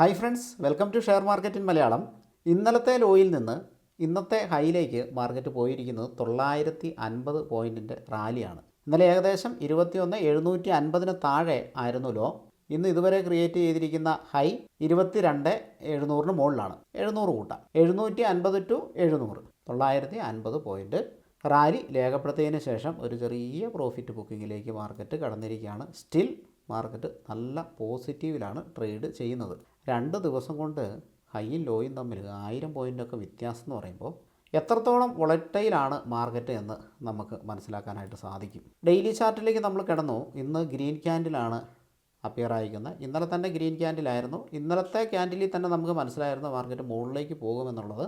Hi friends, welcome to share market in Malayalam. ഇന്നലത്തെ ലോയിൽ നിന്ന് ഇന്നത്തെ ഹൈയിലേക്ക് മാർക്കറ്റ് പോയിരിക്കുന്നത് 950 പോയിൻറ്റിൻ്റെ റാലിയാണ്. ഇന്നലെ ഏകദേശം 21,750 താഴെ ആയിരുന്നു ലോ. ഇന്ന് ഇതുവരെ ക്രിയേറ്റ് ചെയ്തിരിക്കുന്ന ഹൈ 22,700 മുകളിലാണ്. 700 കൂട്ടാം, 750 ടു 700, 950 പോയിൻറ്റ് റാലി രേഖപ്പെടുത്തിയതിന് ശേഷം ഒരു ചെറിയ പ്രോഫിറ്റ് ബുക്കിങ്ങിലേക്ക് മാർക്കറ്റ് കടന്നിരിക്കുകയാണ്. സ്റ്റിൽ മാർക്കറ്റ് നല്ല പോസിറ്റീവിലാണ് ട്രേഡ് ചെയ്യുന്നത്. 2 ദിവസം കൊണ്ട് ഹൈയും ലോയും തമ്മിൽ 1000 പോയിൻ്റൊക്കെ വ്യത്യാസം എന്ന് പറയുമ്പോൾ എത്രത്തോളം വൊളറ്റൈലാണ് മാർക്കറ്റ് എന്ന് നമുക്ക് മനസ്സിലാക്കാനായിട്ട് സാധിക്കും. ഡെയിലി ചാർട്ടിലേക്ക് നമ്മൾ കിടന്നു. ഇന്ന് ഗ്രീൻ ക്യാൻഡിലാണ് അപ്പിയർ ആയിരിക്കുന്നത്. ഇന്നലെ തന്നെ ഗ്രീൻ ക്യാൻഡിലായിരുന്നു. ഇന്നലത്തെ ക്യാൻഡിലിൽ തന്നെ നമുക്ക് മനസ്സിലായിരുന്നു മാർക്കറ്റ് മുകളിലേക്ക് പോകുമെന്നുള്ളത്.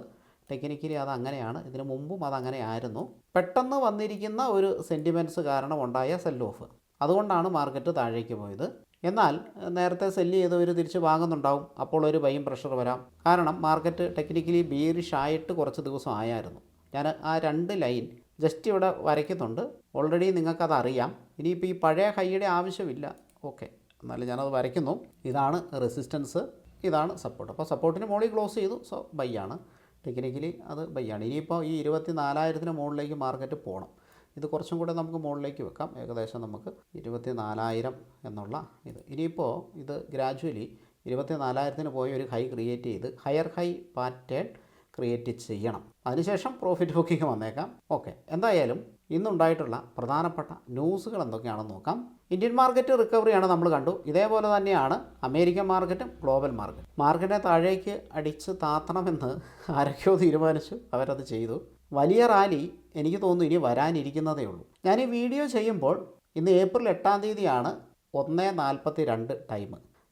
ടെക്നിക്കലി അത് അങ്ങനെയാണ്, ഇതിനു മുമ്പും അതങ്ങനെ ആയിരുന്നു. പെട്ടെന്ന് വന്നിരിക്കുന്ന ഒരു സെൻറ്റിമെൻറ്റ്സ് കാരണം ഉണ്ടായ സെൽ ഓഫ്, അതുകൊണ്ടാണ് മാർക്കറ്റ് താഴേക്ക് പോയത്. എന്നാൽ നേരത്തെ സെല്ല് ചെയ്തവർ തിരിച്ച് വാങ്ങുന്നുണ്ടാവും. അപ്പോൾ ഒരു ബൈയിങ് പ്രഷർ വരാം. കാരണം മാർക്കറ്റ് ടെക്നിക്കലി ബീറിഷ് ആയിട്ട് കുറച്ച് ദിവസം ആയായിരുന്നു. ഞാൻ ആ 2 ലൈൻ ജസ്റ്റ് ഇവിടെ വരയ്ക്കുന്നുണ്ട്. ഓൾറെഡി നിങ്ങൾക്കത് അറിയാം. ഇനിയിപ്പോൾ ഈ പഴയ ഹൈയുടെ ആവശ്യമില്ല. ഓക്കെ, എന്നാലും ഞാനത് വരയ്ക്കുന്നു. ഇതാണ് റെസിസ്റ്റൻസ്, ഇതാണ് സപ്പോർട്ട്. അപ്പോൾ സപ്പോർട്ടിന് മുകളിൽ ക്ലോസ് ചെയ്തു, സോ ബൈ ആണ്. ടെക്നിക്കലി അത് ബൈ ആണ്. ഇനിയിപ്പോൾ ഈ 24,000 മുകളിലേക്ക് മാർക്കറ്റ് പോകണം. ഇത് കുറച്ചും കൂടെ നമുക്ക് മുകളിലേക്ക് വെക്കാം. ഏകദേശം നമുക്ക് 24,000 എന്നുള്ള ഇത്. ഇനിയിപ്പോൾ ഇത് ഗ്രാജുവലി 24,000 പോയി ഒരു ഹൈ ക്രിയേറ്റ് ചെയ്ത് ഹയർ ഹൈ പാറ്റേൺ ക്രിയേറ്റ് ചെയ്യണം. അതിനുശേഷം പ്രോഫിറ്റ് ബുക്കിംഗ് വന്നേക്കാം. ഓക്കെ, എന്തായാലും ഇന്നുണ്ടായിട്ടുള്ള പ്രധാനപ്പെട്ട ന്യൂസുകൾ എന്തൊക്കെയാണെന്ന് നോക്കാം. ഇന്ത്യൻ മാർക്കറ്റ് റിക്കവറിയാണ് നമ്മൾ കണ്ടു. ഇതേപോലെ തന്നെയാണ് അമേരിക്കൻ മാർക്കറ്റും ഗ്ലോബൽ മാർക്കറ്റ്. മാർക്കറ്റിനെ താഴേക്ക് അടിച്ച് താത്തണമെന്ന് ആരൊക്കെയോ തീരുമാനിച്ചു, അവരത് ചെയ്തു. വലിയ റാലി എനിക്ക് തോന്നുന്നു ഇനി വരാനിരിക്കുന്നതേ ഉള്ളൂ. ഞാൻ ഈ വീഡിയോ ചെയ്യുമ്പോൾ ഇന്ന് ഏപ്രിൽ 8-ാം തീയതിയാണ്. 1:42 ടൈം.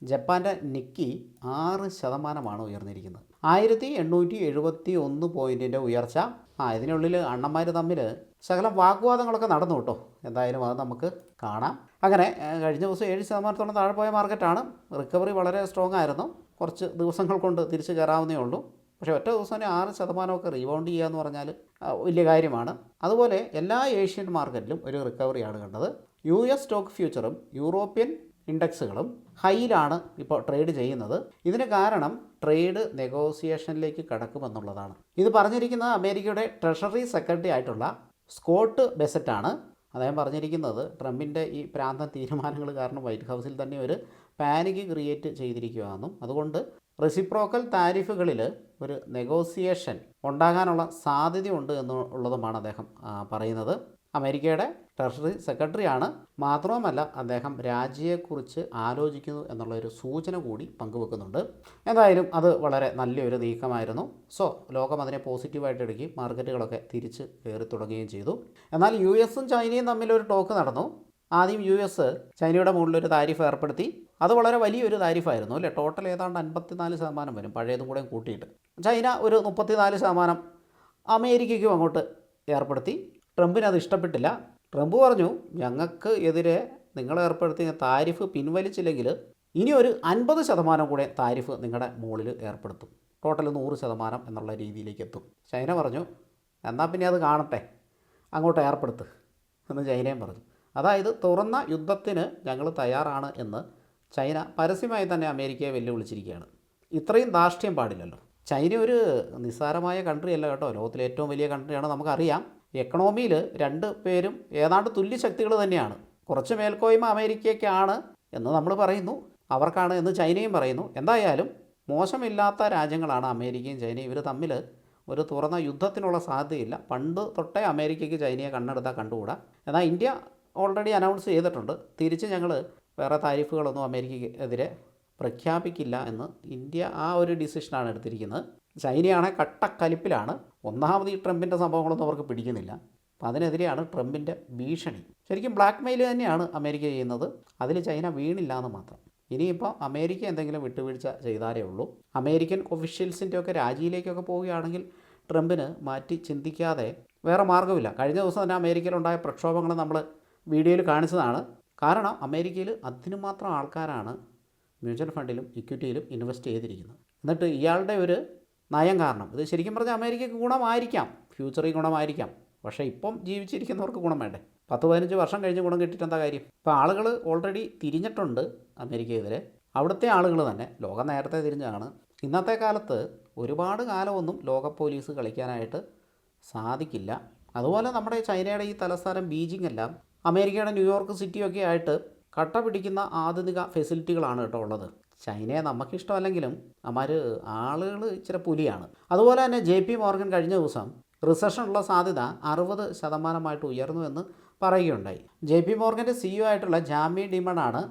ജപ്പാൻ്റെ നിക്കി 6% ഉയർന്നിരിക്കുന്നത്. 1871 പോയിൻറ്റിൻ്റെ ഉയർച്ച. ഇതിനുള്ളിൽ അണ്ണന്മാർ തമ്മിൽ ശകലം വാഗ്വാദങ്ങളൊക്കെ നടന്നു കേട്ടോ. എന്തായാലും അത് നമുക്ക് കാണാം. അങ്ങനെ കഴിഞ്ഞ ദിവസം 7% താഴെ പോയ മാർക്കറ്റാണ്. റിക്കവറി വളരെ സ്ട്രോങ് ആയിരുന്നു. കുറച്ച് ദിവസങ്ങൾ കൊണ്ട് തിരിച്ച് കയറാവുന്നേ ഉള്ളൂ. പക്ഷേ ഒറ്റ ദിവസം തന്നെ 6% റീബൗണ്ട് ചെയ്യുക എന്ന് പറഞ്ഞാൽ വലിയ കാര്യമാണ്. അതുപോലെ എല്ലാ ഏഷ്യൻ മാർക്കറ്റിലും ഒരു റിക്കവറിയാണ് കണ്ടത്. US സ്റ്റോക്ക് ഫ്യൂച്ചറും യൂറോപ്യൻ ഇൻഡെക്സുകളും ഹൈയിലാണ് ഇപ്പോൾ ട്രേഡ് ചെയ്യുന്നത്. ഇതിന് കാരണം ട്രേഡ് നെഗോസിയേഷനിലേക്ക് കടക്കുമെന്നുള്ളതാണ്. ഇത് പറഞ്ഞിരിക്കുന്നത് അമേരിക്കയുടെ ട്രഷറി സെക്രട്ടറി ആയിട്ടുള്ള സ്കോട്ട് ബെസറ്റാണ്. അദ്ദേഹം പറഞ്ഞിരിക്കുന്നത് ട്രംപിൻ്റെ ഈ പ്രാന്തൻ തീരുമാനങ്ങൾ കാരണം വൈറ്റ് ഹൗസിൽ തന്നെ ഒരു പാനിക് ക്രിയേറ്റ് ചെയ്തിരിക്കുകയാണെന്നും അതുകൊണ്ട് റെസിപ്രോക്കൽ താരിഫുകളിൽ ഒരു നെഗോസിയേഷൻ ഉണ്ടാകാനുള്ള സാധ്യതയുണ്ട് എന്നുള്ളതുമാണ് അദ്ദേഹം പറയുന്നത്. അമേരിക്കയുടെ ട്രഷറി സെക്രട്ടറിയാണ്. മാത്രവുമല്ല അദ്ദേഹം രാജിയെക്കുറിച്ച് ആലോചിക്കുന്നു എന്നുള്ളൊരു സൂചന കൂടി പങ്കുവെക്കുന്നുണ്ട്. എന്തായാലും അത് വളരെ നല്ലൊരു നീക്കമായിരുന്നു. സോ ലോകം അതിനെ പോസിറ്റീവായിട്ട് എടുക്കുകയും മാർക്കറ്റുകളൊക്കെ തിരിച്ച് കയറി തുടങ്ങുകയും ചെയ്തു. എന്നാൽ US-ഉം ചൈനയും തമ്മിലൊരു ടോക്ക് നടന്നു. ആദ്യം US ചൈനയുടെ മുകളിലൊരു താരിഫ് ഏർപ്പെടുത്തി. അത് വളരെ വലിയൊരു താരിഫായിരുന്നു അല്ലേ. ടോട്ടൽ ഏതാണ്ട് 54% വരും പഴയതും കൂടെ കൂട്ടിയിട്ട്. ചൈന ഒരു 34% അമേരിക്കയ്ക്കും അങ്ങോട്ട് ഏർപ്പെടുത്തി. ട്രംപിന് അത് ഇഷ്ടപ്പെട്ടില്ല. ട്രംപ് പറഞ്ഞു, ഞങ്ങൾക്ക് എതിരെ നിങ്ങൾ ഏർപ്പെടുത്തിയ താരിഫ് പിൻവലിച്ചില്ലെങ്കിൽ ഇനി ഒരു 50% കൂടെ താരിഫ് നിങ്ങളുടെ മുകളിൽ ഏർപ്പെടുത്തും. ടോട്ടൽ 100% എന്നുള്ള രീതിയിലേക്ക് എത്തും. ചൈന പറഞ്ഞു, എന്നാൽ പിന്നെ അത് കാണട്ടെ, അങ്ങോട്ട് ഏർപ്പെടുത്ത് എന്ന് ചൈനയും പറഞ്ഞു. അതായത് തുറന്ന യുദ്ധത്തിന് ഞങ്ങൾ തയ്യാറാണ് എന്ന് ചൈന പരസ്യമായി തന്നെ അമേരിക്കയെ വെല്ലുവിളിച്ചിരിക്കുകയാണ്. ഇത്രയും ധാർഷ്ട്യം പാടില്ലല്ലോ. ചൈന ഒരു നിസ്സാരമായ കൺട്രി അല്ല കേട്ടോ. ലോകത്തിലെ ഏറ്റവും വലിയ കൺട്രിയാണ്, നമുക്കറിയാം. എക്കണോമിയിൽ 2 പേരും ഏതാണ്ട് തുല്യ ശക്തികൾ തന്നെയാണ്. കുറച്ച് മേൽക്കോയ്മ അമേരിക്കയ്ക്കാണ് എന്ന് നമ്മൾ പറയുന്നു, അവർക്കാണ് എന്ന് ചൈനയും പറയുന്നു. എന്തായാലും മോശമില്ലാത്ത രാജ്യങ്ങളാണ് അമേരിക്കയും ചൈനയും. ഇവർ തമ്മിൽ ഒരു തുറന്ന യുദ്ധത്തിനുള്ള സാധ്യതയില്ല. പണ്ട് തൊട്ടേ അമേരിക്കയ്ക്ക് ചൈനയെ കണ്ണെടുത്താൽ കണ്ടുകൂടാ. എന്നാൽ ഇന്ത്യ ഓൾറെഡി അനൗൺസ് ചെയ്തിട്ടുണ്ട്, തിരിച്ച് ഞങ്ങൾ വേറെ താരിഫുകളൊന്നും അമേരിക്കയ്ക്കെതിരെ പ്രഖ്യാപിക്കില്ല എന്ന്. ഇന്ത്യ ആ ഒരു ഡിസിഷനാണ് എടുത്തിരിക്കുന്നത്. ചൈനയാണെങ്കിൽ കട്ടക്കലിപ്പിലാണ്. ഒന്നാമത് ഈ ട്രംപിൻ്റെ സംഭവങ്ങളൊന്നും അവർക്ക് പിടിക്കുന്നില്ല. അപ്പം അതിനെതിരെയാണ് ട്രംപിൻ്റെ ഭീഷണി. ശരിക്കും ബ്ലാക്ക് മെയിൽ തന്നെയാണ് അമേരിക്ക ചെയ്യുന്നത്. അതിൽ ചൈന വീണില്ല എന്ന് മാത്രം. ഇനിയിപ്പോൾ അമേരിക്ക എന്തെങ്കിലും വിട്ടുവീഴ്ച ചെയ്താലേ ഉള്ളൂ. അമേരിക്കൻ ഒഫീഷ്യൽസിൻ്റെയൊക്കെ രാജിയിലേക്കൊക്കെ പോവുകയാണെങ്കിൽ ട്രംപിന് മാറ്റി ചിന്തിക്കാതെ വേറെ മാർഗ്ഗമില്ല. കഴിഞ്ഞ ദിവസം തന്നെ അമേരിക്കയിലുണ്ടായ പ്രക്ഷോഭങ്ങൾ നമ്മൾ വീഡിയോയിൽ കാണിച്ചതാണ്. കാരണം അമേരിക്കയിൽ അതിനുമാത്രം ആൾക്കാരാണ് മ്യൂച്വൽ ഫണ്ടിലും ഇക്വിറ്റിയിലും ഇൻവെസ്റ്റ് ചെയ്തിരിക്കുന്നത്. എന്നിട്ട് ഇയാളുടെ ഒരു നയം കാരണം ഇത് ശരിക്കും പറഞ്ഞാൽ അമേരിക്കയ്ക്ക് ഗുണമായിരിക്കാം, ഫ്യൂച്ചറിൽ ഗുണമായിരിക്കാം. പക്ഷേ ഇപ്പം ജീവിച്ചിരിക്കുന്നവർക്ക് ഗുണം വേണ്ടേ? 10-15 വർഷം കഴിഞ്ഞ് ഗുണം കിട്ടിയിട്ട് എന്താ കാര്യം? ഇപ്പോൾ ആളുകൾ ഓൾറെഡി തിരിഞ്ഞിട്ടുണ്ട് അമേരിക്കയെതിരെ. അവിടുത്തെ ആളുകൾ തന്നെ. ലോകം നേരത്തെ തിരിഞ്ഞാണ്. ഇന്നത്തെ കാലത്ത് ഒരുപാട് കാലമൊന്നും ലോക പോലീസ് കളിക്കാനായിട്ട് സാധിക്കില്ല. അതുപോലെ നമ്മുടെ ചൈനയുടെ ഈ തലസ്ഥാനം ബീജിംഗ് എല്ലാം അമേരിക്കയുടെ ന്യൂയോർക്ക് സിറ്റിയൊക്കെ ആയിട്ട് കട്ട പിടിക്കുന്ന ആധുനിക ഫെസിലിറ്റികളാണ് കേട്ടോ ഉള്ളത്. ചൈനയെ നമുക്കിഷ്ടമല്ലെങ്കിലും ആളുകൾ ഇച്ചിരി പുലിയാണ്. അതുപോലെ തന്നെ JP മോർഗൻ കഴിഞ്ഞ ദിവസം റിസഷനുള്ള സാധ്യത 60% ഉയർന്നുവെന്ന് പറയുകയുണ്ടായി. JP മോർഗൻ്റെ CEO ആയിട്ടുള്ള ജാമി ഡിമണാണ്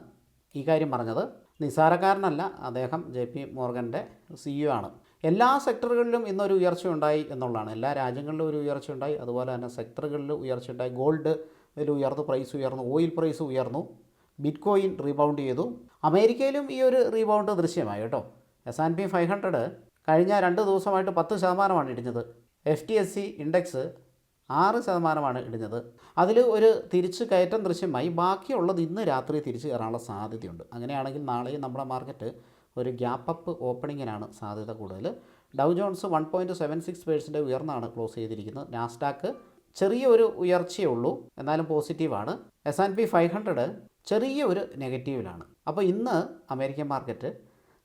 ഈ കാര്യം പറഞ്ഞത്. നിസ്സാരക്കാരനല്ല അദ്ദേഹം. JP മോർഗൻ്റെ CEO ആണ്. എല്ലാ സെക്ടറുകളിലും ഇന്നൊരു ഉയർച്ചയുണ്ടായി എന്നുള്ളതാണ്. എല്ലാ രാജ്യങ്ങളിലും ഒരു ഉയർച്ചയുണ്ടായി. അതുപോലെ തന്നെ സെക്ടറുകളിൽ ഉയർച്ചയുണ്ടായി. ഗോൾഡ് ഉയർന്നു, പ്രൈസ് ഉയർന്നു, ഓയിൽ പ്രൈസ് ഉയർന്നു, ബിറ്റ് കോയിൻ റീബൗണ്ട് ചെയ്തു. അമേരിക്കയിലും ഈ ഒരു റീബൗണ്ട് ദൃശ്യമായി കേട്ടോ. S&P 500 കഴിഞ്ഞ 2 ദിവസമായിട്ട് 10% ഇടിഞ്ഞത്. FTSE index 6% ഇടിഞ്ഞത്. അതിൽ ഒരു തിരിച്ച് കയറ്റം ദൃശ്യമായി. ബാക്കിയുള്ളത് ഇന്ന് രാത്രി തിരിച്ച് കയറാനുള്ള സാധ്യതയുണ്ട്. അങ്ങനെയാണെങ്കിൽ നാളെയും നമ്മുടെ മാർക്കറ്റ് ഒരു ഗ്യാപ്പ് അപ്പ് ഓപ്പണിങ്ങിനാണ് സാധ്യത കൂടുതൽ. ഡൗ ജോൺസ് 1.76% ഉയർന്നാണ് ക്ലോസ് ചെയ്തിരിക്കുന്നത്. നാസ്ഡാക്ക് ചെറിയൊരു ഉയർച്ചയേ ഉള്ളൂ, എന്നാലും പോസിറ്റീവാണ്. S&P 500 ചെറിയൊരു നെഗറ്റീവിലാണ്. അപ്പോൾ ഇന്ന് അമേരിക്കൻ മാർക്കറ്റ്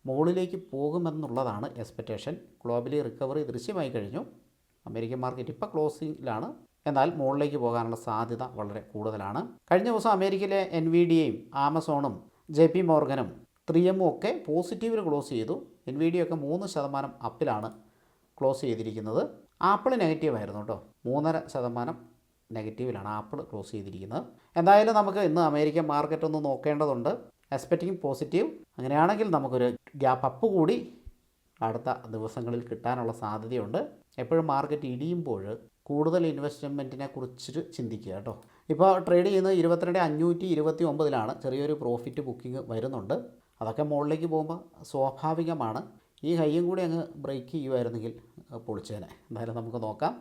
മുകളിലേക്ക് പോകുമെന്നുള്ളതാണ് എക്സ്പെക്റ്റേഷൻ. ഗ്ലോബലി റിക്കവറി ദൃശ്യമായി കഴിഞ്ഞു. അമേരിക്കൻ മാർക്കറ്റ് ഇപ്പോൾ ക്ലോസിങ്ങിലാണ്, എന്നാൽ മുകളിലേക്ക് പോകാനുള്ള സാധ്യത വളരെ കൂടുതലാണ്. കഴിഞ്ഞ ദിവസം അമേരിക്കയിലെ NVIDIAയും ആമസോണും JP മോർഗനും 3M ഒക്കെ പോസിറ്റീവിൽ ക്ലോസ് ചെയ്തു. NVIDIA ഒക്കെ 3% അപ്പിലാണ് ക്ലോസ് ചെയ്തിരിക്കുന്നത്. ആപ്പിൾ നെഗറ്റീവായിരുന്നു കേട്ടോ. 3.5% നെഗറ്റീവിലാണ് ആപ്പിൾ ക്ലോസ് ചെയ്തിരിക്കുന്നത്. എന്തായാലും നമുക്ക് ഇന്ന് അമേരിക്കൻ മാർക്കറ്റ് ഒന്ന് നോക്കേണ്ടതുണ്ട്. Expecting positive. അങ്ങനെയാണെങ്കിൽ നമുക്കൊരു ഗ്യാപ്പ് അപ്പ് കൂടി അടുത്ത ദിവസങ്ങളിൽ കിട്ടാനുള്ള സാധ്യതയുണ്ട്. എപ്പോഴും മാർക്കറ്റ് ഇടിയുമ്പോൾ കൂടുതൽ ഇൻവെസ്റ്റ്മെൻറ്റിനെ കുറിച്ചിട്ട് ചിന്തിക്കുക കേട്ടോ. ഇപ്പോൾ ട്രേഡ് ചെയ്യുന്നത് 22,529 ചെറിയൊരു പ്രോഫിറ്റ് ബുക്കിംഗ് വരുന്നുണ്ട്. അതൊക്കെ മുകളിലേക്ക് പോകുമ്പോൾ സ്വാഭാവികമാണ്. ഈ ഹൈയും കൂടി അങ്ങ് ബ്രേക്ക് ചെയ്യുമായിരുന്നെങ്കിൽ പൊളിച്ചേനെ. എന്തായാലും നമുക്ക് നോക്കാം,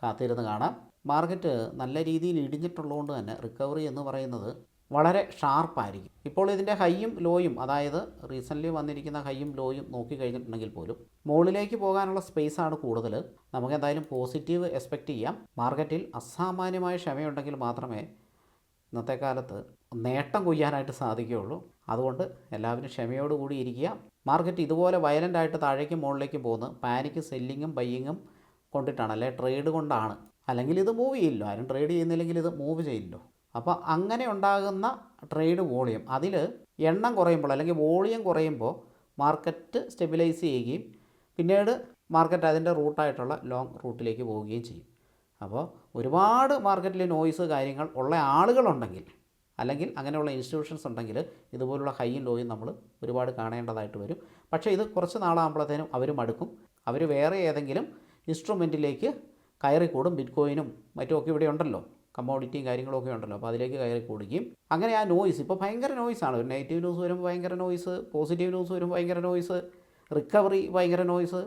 കാത്തിരുന്ന് കാണാം. മാർക്കറ്റ് നല്ല രീതിയിൽ ഇടിഞ്ഞിട്ടുള്ളതുകൊണ്ട് തന്നെ റിക്കവറി എന്ന് പറയുന്നത് വളരെ ഷാർപ്പായിരിക്കും. ഇപ്പോൾ ഇതിൻ്റെ ഹൈയും ലോയും, അതായത് റീസെൻ്റ്ലി വന്നിരിക്കുന്ന ഹൈയും ലോയും നോക്കിക്കഴിഞ്ഞിട്ടുണ്ടെങ്കിൽ പോലും മുകളിലേക്ക് പോകാനുള്ള സ്പേസാണ് കൂടുതൽ. നമുക്ക് എന്തായാലും പോസിറ്റീവ് എക്സ്പെക്റ്റ് ചെയ്യാം. മാർക്കറ്റിൽ അസാമാന്യമായ ക്ഷമയുണ്ടെങ്കിൽ മാത്രമേ ഇന്നത്തെ കാലത്ത് നേട്ടം കൊയ്യാനായിട്ട് സാധിക്കുകയുള്ളൂ. അതുകൊണ്ട് എല്ലാവരും ക്ഷമയോടുകൂടി ഇരിക്കുക. മാർക്കറ്റ് ഇതുപോലെ വയലൻ്റായിട്ട് താഴേക്കും മുകളിലേക്കും പോകുന്ന പാനിക്ക് സെല്ലിങ്ങും ബയ്യിങ്ങും കൊണ്ടിട്ടാണ്, അല്ലെങ്കിൽ ട്രേഡ് കൊണ്ടാണ്. അല്ലെങ്കിൽ ഇത് മൂവ് ചെയ്യില്ലോ. ആരും ട്രേഡ് ചെയ്യുന്നില്ലെങ്കിൽ ഇത് മൂവ് ചെയ്യില്ലോ. അപ്പോൾ അങ്ങനെ ഉണ്ടാകുന്ന ട്രേഡ് വോളിയം, അതിൽ എണ്ണം കുറയുമ്പോൾ അല്ലെങ്കിൽ വോളിയം കുറയുമ്പോൾ മാർക്കറ്റ് സ്റ്റെബിലൈസ് ചെയ്യുകയും പിന്നീട് മാർക്കറ്റ് അതിൻ്റെ റൂട്ടായിട്ടുള്ള ലോങ് റൂട്ടിലേക്ക് പോവുകയും ചെയ്യും. അപ്പോൾ ഒരുപാട് മാർക്കറ്റിൽ നോയ്സ് കാര്യങ്ങൾ ഉള്ള ആളുകളുണ്ടെങ്കിൽ, അല്ലെങ്കിൽ അങ്ങനെയുള്ള ഇൻസ്റ്റിറ്റ്യൂഷൻസ് ഉണ്ടെങ്കിൽ ഇതുപോലുള്ള ഹൈയും ലോയും നമ്മൾ ഒരുപാട് കാണേണ്ടതായിട്ട് വരും. പക്ഷേ ഇത് കുറച്ച് നാളാകുമ്പോഴത്തേനും അവർ മടുക്കും. അവർ വേറെ ഏതെങ്കിലും ഇൻസ്ട്രുമെൻറ്റിലേക്ക് കയറിക്കൂടും. ബിറ്റ് കോയിനും മറ്റുമൊക്കെ ഇവിടെ ഉണ്ടല്ലോ, കമ്മോഡിറ്റിയും കാര്യങ്ങളൊക്കെ ഉണ്ടല്ലോ. അപ്പോൾ അതിലേക്ക് കയറി കൂടുകയും അങ്ങനെ ആ നോയ്സ്, ഇപ്പോൾ ഭയങ്കര നോയ്സാണ്. ഒരു നെഗറ്റീവ് ന്യൂസ് വരുമ്പോൾ ഭയങ്കര നോയ്സ്, പോസിറ്റീവ് ന്യൂസ് വരുമ്പോൾ ഭയങ്കര നോയ്സ്, റിക്കവറി ഭയങ്കര നോയ്സ്.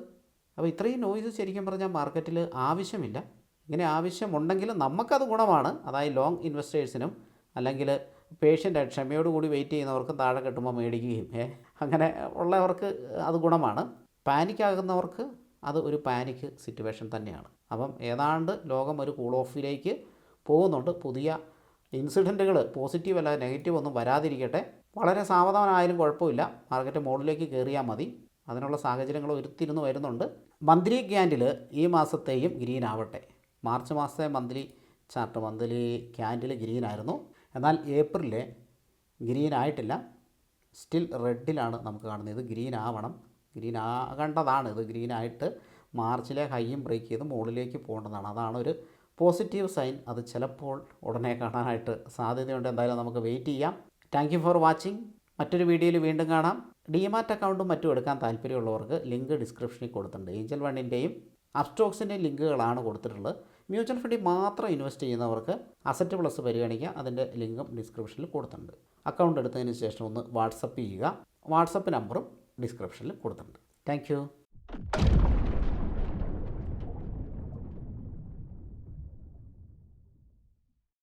അപ്പോൾ ഇത്രയും നോയ്സ് ശരിക്കും പറഞ്ഞാൽ മാർക്കറ്റിൽ ആവശ്യമില്ല. ഇങ്ങനെ ആവശ്യമുണ്ടെങ്കിൽ നമുക്കത് ഗുണമാണ്. അതായത് ലോങ് ഇൻവെസ്റ്റേഴ്സിനും അല്ലെങ്കിൽ പേഷ്യൻ്റായിട്ട് ക്ഷമയോടുകൂടി വെയിറ്റ് ചെയ്യുന്നവർക്കും താഴെ കിട്ടുമ്പോൾ മേടിക്കുകയും അങ്ങനെ ഉള്ളവർക്ക് അത് ഗുണമാണ്. പാനിക്കാകുന്നവർക്ക് അത് ഒരു പാനിക് സിറ്റുവേഷൻ തന്നെയാണ്. അപ്പം ഏതാണ്ട് ലോകം ഒരു കൂൾ ഓഫിലേക്ക് പോകുന്നുണ്ട്. പുതിയ ഇൻസിഡൻറ്റുകൾ പോസിറ്റീവ് അല്ല നെഗറ്റീവ് ഒന്നും വരാതിരിക്കട്ടെ. വളരെ സാവധാനമായാലും കുഴപ്പമില്ല. മാർക്കറ്റ് മുകളിലേക്ക് കയറിയാൽ മതി. അതിനുള്ള സാഹചര്യങ്ങൾ ഉരുത്തിരുന്ന് വരുന്നുണ്ട്. മന്ത്ലി ക്യാൻഡിൽ ഈ മാസത്തെയും ഗ്രീൻ ആവട്ടെ. മാർച്ച് മാസത്തെ മന്ത്ലി ക്യാൻഡിൽ ഗ്രീൻ ആയിരുന്നു. എന്നാൽ ഏപ്രിൽ ഗ്രീൻ ആയിട്ടില്ല. സ്റ്റിൽ റെഡിലാണ് നമുക്ക് കാണുന്നത്. ഇത് ഗ്രീൻ ആവണം, ഗ്രീൻ ആകേണ്ടതാണ്. ഇത് ഗ്രീനായിട്ട് മാർച്ചിലെ ഹൈയും ബ്രേക്ക് ചെയ്ത് മുകളിലേക്ക് പോകേണ്ടതാണ്. അതാണ് ഒരു പോസിറ്റീവ് സൈൻ. അത് ചിലപ്പോൾ ഉടനെ കാണാനായിട്ട് സാധ്യതയുണ്ട്. എന്തായാലും നമുക്ക് വെയിറ്റ് ചെയ്യാം. Thank you for watching. മറ്റൊരു വീഡിയോയിൽ വീണ്ടും കാണാം. ഡിമാറ്റ് അക്കൗണ്ടും മറ്റും എടുക്കാൻ താല്പര്യമുള്ളവർക്ക് ലിങ്ക് ഡിസ്ക്രിപ്ഷനിൽ കൊടുത്തിട്ടുണ്ട്. ഏഞ്ചൽ വണ്ണിൻ്റെയും അപ്സ്റ്റോക്സിൻ്റെയും ലിങ്കുകളാണ് കൊടുത്തിട്ടുള്ളത്. മ്യൂച്വൽ ഫണ്ടിൽ മാത്രം ഇൻവെസ്റ്റ് ചെയ്യുന്നവർക്ക് അസറ്റ് പ്ലസ് പരിഗണിക്കുക. അതിൻ്റെ ലിങ്കും ഡിസ്ക്രിപ്ഷനിൽ കൊടുത്തിട്ടുണ്ട്. അക്കൗണ്ട് എടുത്തതിന് ശേഷം ഒന്ന് വാട്സപ്പ് ചെയ്യുക. വാട്സപ്പ് നമ്പറും ഡിസ്ക്രിപ്ഷനിൽ കൊടുത്തിട്ടുണ്ട്. Thank you.